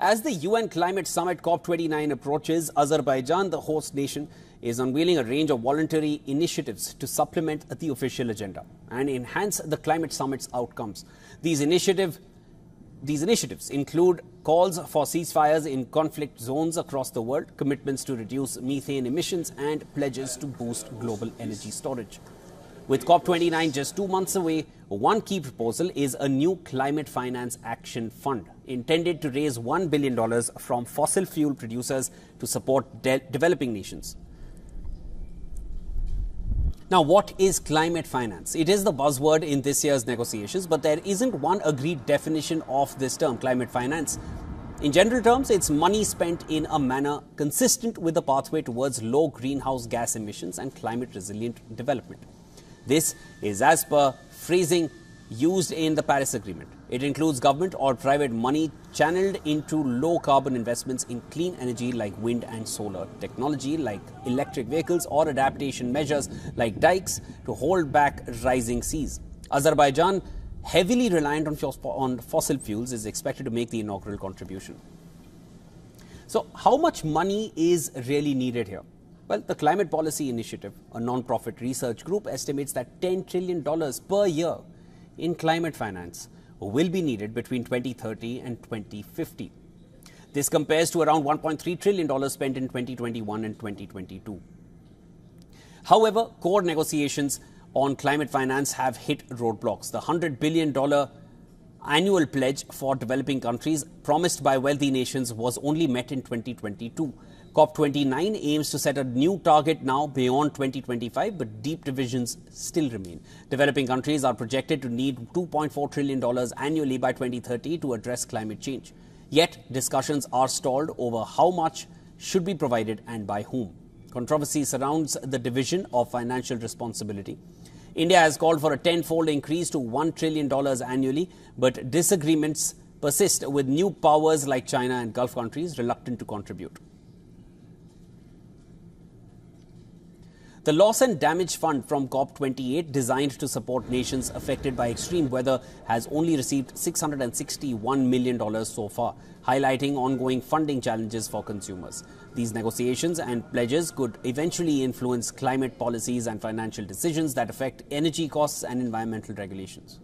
As the UN Climate Summit COP29 approaches, Azerbaijan, the host nation, is unveiling a range of voluntary initiatives to supplement the official agenda and enhance the climate summit's outcomes. These initiatives include calls for ceasefires in conflict zones across the world, commitments to reduce methane emissions, and pledges to boost global energy storage. With COP29 just 2 months away, one key proposal is a new climate finance action fund intended to raise $1 billion from fossil fuel producers to support developing nations. Now, what is climate finance? It is the buzzword in this year's negotiations, but there isn't one agreed definition of this term, climate finance. In general terms, it's money spent in a manner consistent with the pathway towards low greenhouse gas emissions and climate-resilient development. This is as per phrasing used in the Paris Agreement. It includes government or private money channeled into low-carbon investments in clean energy like wind and solar, technology like electric vehicles, or adaptation measures like dikes to hold back rising seas. Azerbaijan, heavily reliant on fossil fuels, is expected to make the inaugural contribution. So how much money is really needed here? Well, the Climate Policy Initiative, a non-profit research group, estimates that $10 trillion per year in climate finance will be needed between 2030 and 2050. This compares to around $1.3 trillion spent in 2021 and 2022. However, core negotiations on climate finance have hit roadblocks. The $100 billion annual pledge for developing countries promised by wealthy nations was only met in 2022. COP29 aims to set a new target now beyond 2025, but deep divisions still remain. Developing countries are projected to need $2.4 trillion annually by 2030 to address climate change. Yet, discussions are stalled over how much should be provided and by whom. Controversy surrounds the division of financial responsibility. India has called for a tenfold increase to $1 trillion annually, but disagreements persist, with new powers like China and Gulf countries reluctant to contribute. The Loss and Damage Fund from COP28, designed to support nations affected by extreme weather, has only received $661 million so far, highlighting ongoing funding challenges for consumers. These negotiations and pledges could eventually influence climate policies and financial decisions that affect energy costs and environmental regulations.